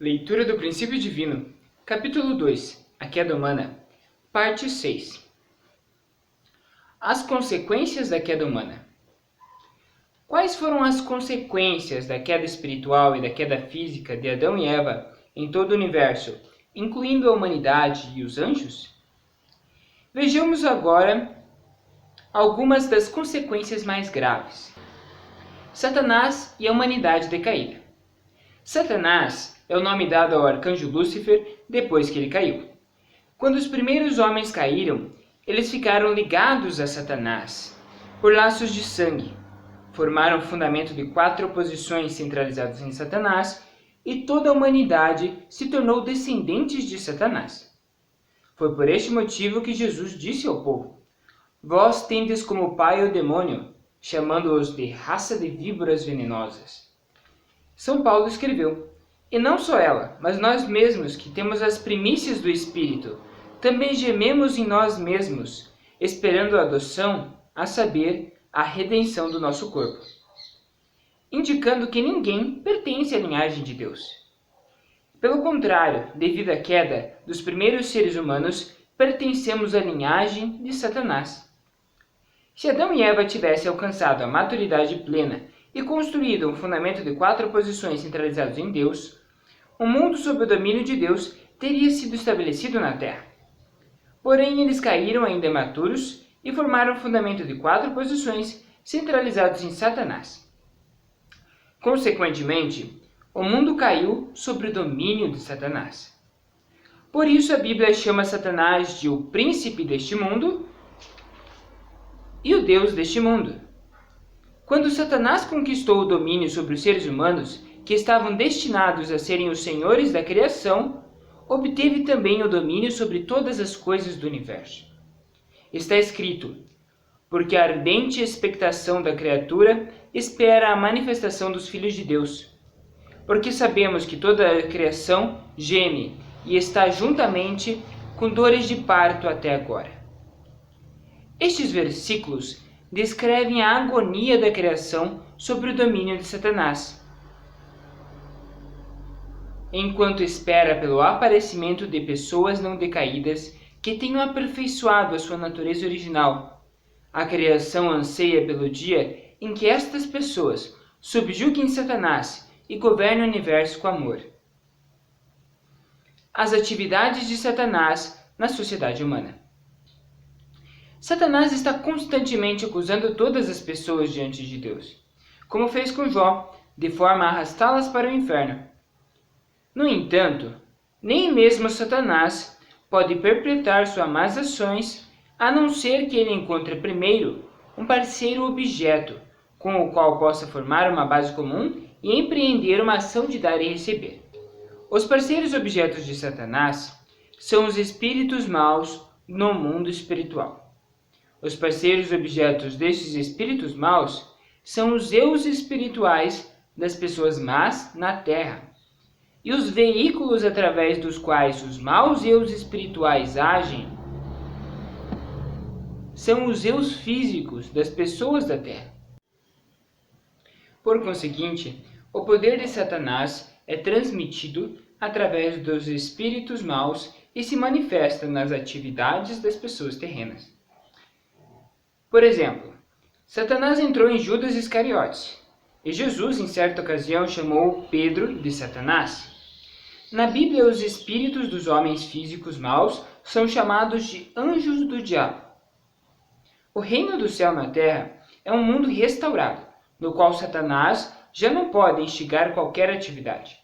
Leitura do Princípio Divino, capítulo 2, A Queda Humana, parte 6. As consequências da queda humana. Quais foram as consequências da queda espiritual e da queda física de Adão e Eva em todo o universo, incluindo a humanidade e os anjos? Vejamos agora algumas das consequências mais graves. Satanás e a humanidade decaída. Satanás é o nome dado ao arcanjo Lúcifer depois que ele caiu. Quando os primeiros homens caíram, eles ficaram ligados a Satanás por laços de sangue. Formaram o fundamento de 4 oposições centralizadas em Satanás e toda a humanidade se tornou descendentes de Satanás. Foi por este motivo que Jesus disse ao povo: Vós tendes como pai o demônio, chamando-os de raça de víboras venenosas. São Paulo escreveu: E não só ela, mas nós mesmos, que temos as primícias do Espírito, também gememos em nós mesmos, esperando a adoção, a saber, a redenção do nosso corpo. Indicando que ninguém pertence à linhagem de Deus. Pelo contrário, devido à queda dos primeiros seres humanos, pertencemos à linhagem de Satanás. Se Adão e Eva tivessem alcançado a maturidade plena e construído um fundamento de 4 posições centralizados em Deus, o mundo sob o domínio de Deus teria sido estabelecido na Terra. Porém, eles caíram ainda imaturos e formaram um fundamento de 4 posições centralizados em Satanás. Consequentemente, o mundo caiu sob o domínio de Satanás. Por isso a Bíblia chama Satanás de o príncipe deste mundo e o Deus deste mundo. Quando Satanás conquistou o domínio sobre os seres humanos, que estavam destinados a serem os senhores da criação, obteve também o domínio sobre todas as coisas do universo. Está escrito: porque a ardente expectação da criatura espera a manifestação dos filhos de Deus. Porque sabemos que toda a criação geme e está juntamente com dores de parto até agora. Estes versículos descrevem a agonia da criação sob o domínio de Satanás, enquanto espera pelo aparecimento de pessoas não decaídas que tenham aperfeiçoado a sua natureza original. A criação anseia pelo dia em que estas pessoas subjuguem Satanás e governem o universo com amor. As atividades de Satanás na sociedade humana. Satanás está constantemente acusando todas as pessoas diante de Deus, como fez com Jó, de forma a arrastá-las para o inferno. No entanto, nem mesmo Satanás pode perpetrar suas más ações, a não ser que ele encontre primeiro um parceiro objeto, com o qual possa formar uma base comum e empreender uma ação de dar e receber. Os parceiros objetos de Satanás são os espíritos maus no mundo espiritual. Os parceiros objetos destes espíritos maus são os eus espirituais das pessoas más na Terra. E os veículos através dos quais os maus eus espirituais agem são os eus físicos das pessoas da Terra. Por conseguinte, o poder de Satanás é transmitido através dos espíritos maus e se manifesta nas atividades das pessoas terrenas. Por exemplo, Satanás entrou em Judas Iscariotes, e Jesus, em certa ocasião, chamou Pedro de Satanás. Na Bíblia, os espíritos dos homens físicos maus são chamados de anjos do diabo. O reino do céu na terra é um mundo restaurado, no qual Satanás já não pode instigar qualquer atividade.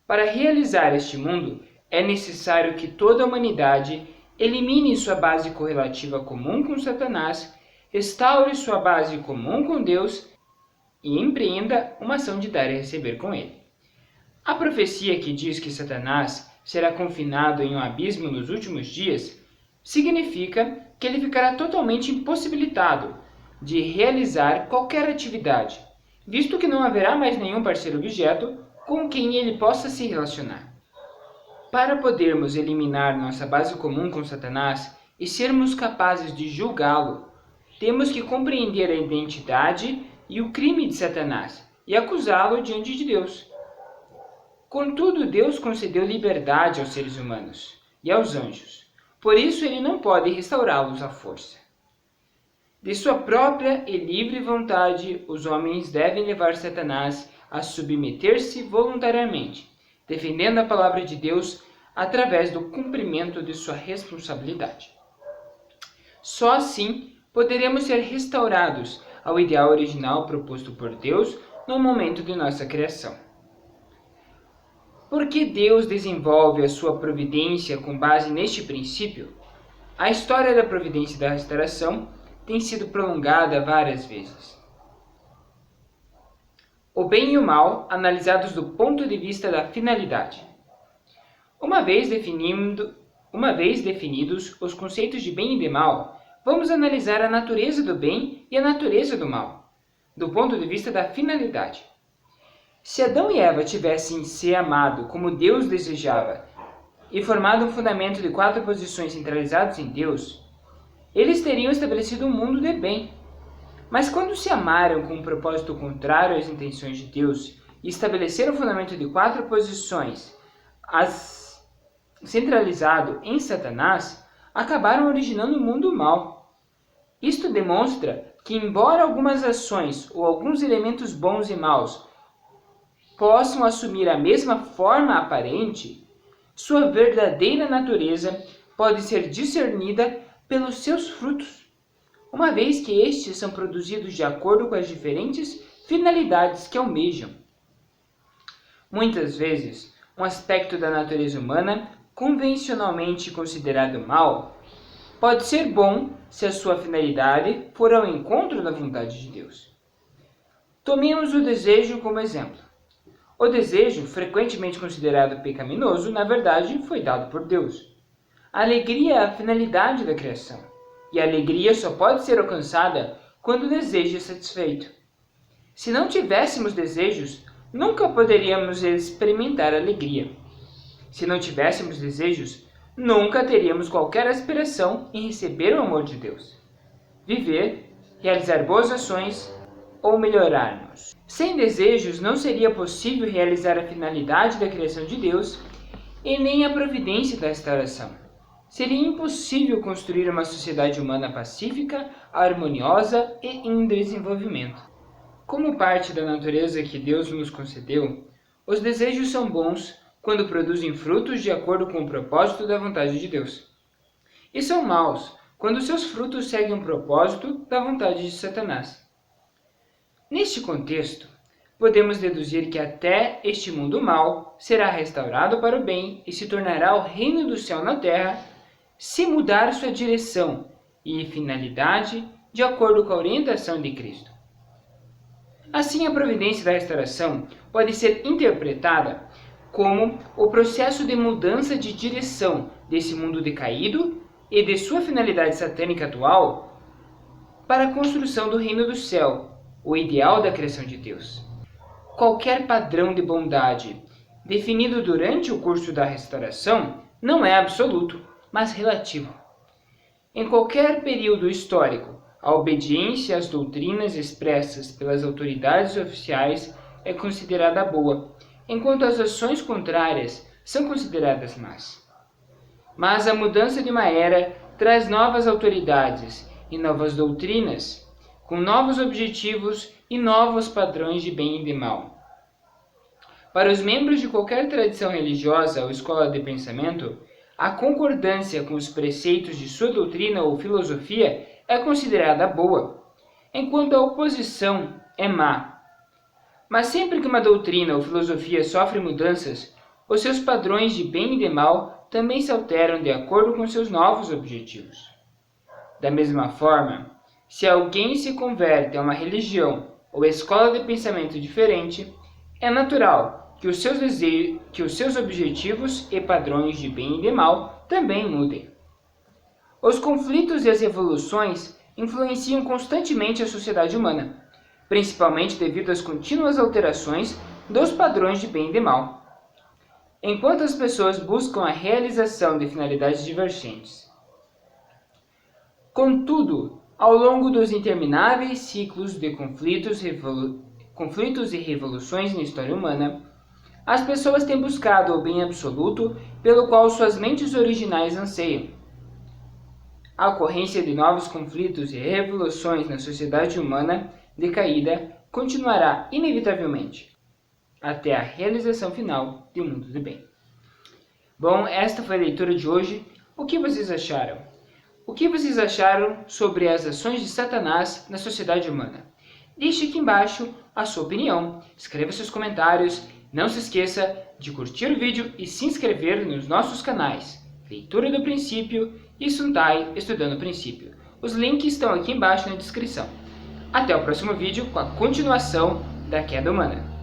Para realizar este mundo, é necessário que toda a humanidade elimine sua base correlativa comum com Satanás, restaure sua base comum com Deus e empreenda uma ação de dar e receber com ele. A profecia que diz que Satanás será confinado em um abismo nos últimos dias significa que ele ficará totalmente impossibilitado de realizar qualquer atividade, visto que não haverá mais nenhum parceiro objeto com quem ele possa se relacionar. Para podermos eliminar nossa base comum com Satanás e sermos capazes de julgá-lo, temos que compreender a identidade e o crime de Satanás e acusá-lo diante de Deus. Contudo, Deus concedeu liberdade aos seres humanos e aos anjos. Por isso, ele não pode restaurá-los à força. De sua própria e livre vontade, os homens devem levar Satanás a submeter-se voluntariamente, defendendo a palavra de Deus através do cumprimento de sua responsabilidade. Só assim poderemos ser restaurados ao ideal original proposto por Deus no momento de nossa criação. Porque Deus desenvolve a sua providência com base neste princípio, a história da providência e da restauração tem sido prolongada várias vezes. O bem e o mal analisados do ponto de vista da finalidade. Uma vez definidos os conceitos de bem e de mal, vamos analisar a natureza do bem e a natureza do mal, do ponto de vista da finalidade. Se Adão e Eva tivessem se amado como Deus desejava e formado um fundamento de 4 posições centralizadas em Deus, eles teriam estabelecido um mundo de bem. Mas quando se amaram com um propósito contrário às intenções de Deus e estabeleceram o fundamento de 4 posições centralizado em Satanás, acabaram originando um mundo mau. Isto demonstra que, embora algumas ações ou alguns elementos bons e maus possam assumir a mesma forma aparente, sua verdadeira natureza pode ser discernida pelos seus frutos, uma vez que estes são produzidos de acordo com as diferentes finalidades que almejam. Muitas vezes, um aspecto da natureza humana, convencionalmente considerado mal, pode ser bom se a sua finalidade for ao encontro da vontade de Deus. Tomemos o desejo como exemplo. O desejo, frequentemente considerado pecaminoso, na verdade, foi dado por Deus. A alegria é a finalidade da criação, e a alegria só pode ser alcançada quando o desejo é satisfeito. Se não tivéssemos desejos, nunca poderíamos experimentar alegria. Se não tivéssemos desejos, nunca teríamos qualquer aspiração em receber o amor de Deus, viver, realizar boas ações ou melhorar-nos. Sem desejos, não seria possível realizar a finalidade da criação de Deus e nem a providência da restauração. Seria impossível construir uma sociedade humana pacífica, harmoniosa e em desenvolvimento. Como parte da natureza que Deus nos concedeu, os desejos são bons quando produzem frutos de acordo com o propósito da vontade de Deus. E são maus quando seus frutos seguem o propósito da vontade de Satanás. Neste contexto, podemos deduzir que até este mundo mau será restaurado para o bem e se tornará o reino do céu na terra, se mudar sua direção e finalidade de acordo com a orientação de Cristo. Assim, a providência da restauração pode ser interpretada como o processo de mudança de direção desse mundo decaído e de sua finalidade satânica atual para a construção do reino do céu, o ideal da criação de Deus. Qualquer padrão de bondade definido durante o curso da restauração não é absoluto, mas relativo. Em qualquer período histórico, a obediência às doutrinas expressas pelas autoridades oficiais é considerada boa, enquanto as ações contrárias são consideradas más. Mas a mudança de uma era traz novas autoridades e novas doutrinas, com novos objetivos e novos padrões de bem e de mal. Para os membros de qualquer tradição religiosa ou escola de pensamento, a concordância com os preceitos de sua doutrina ou filosofia é considerada boa, enquanto a oposição é má. Mas sempre que uma doutrina ou filosofia sofre mudanças, os seus padrões de bem e de mal também se alteram de acordo com seus novos objetivos. Da mesma forma, se alguém se converte a uma religião ou escola de pensamento diferente, é natural que os seus objetivos e padrões de bem e de mal também mudem. Os conflitos e as revoluções influenciam constantemente a sociedade humana, principalmente devido às contínuas alterações dos padrões de bem e de mal, enquanto as pessoas buscam a realização de finalidades divergentes. Contudo, ao longo dos intermináveis ciclos de conflitos e revoluções na história humana, As pessoas têm buscado o bem absoluto pelo qual suas mentes originais anseiam. A ocorrência de novos conflitos e revoluções na sociedade humana decaída continuará inevitavelmente, até a realização final de um mundo de bem. Bom, esta foi a leitura de hoje. O que vocês acharam? O que vocês acharam sobre as ações de Satanás na sociedade humana? Deixe aqui embaixo a sua opinião, escreva seus comentários, não se esqueça de curtir o vídeo e se inscrever nos nossos canais Leitura do Princípio e Suntai Estudando o Princípio. Os links estão aqui embaixo na descrição. Até o próximo vídeo com a continuação da Queda Humana.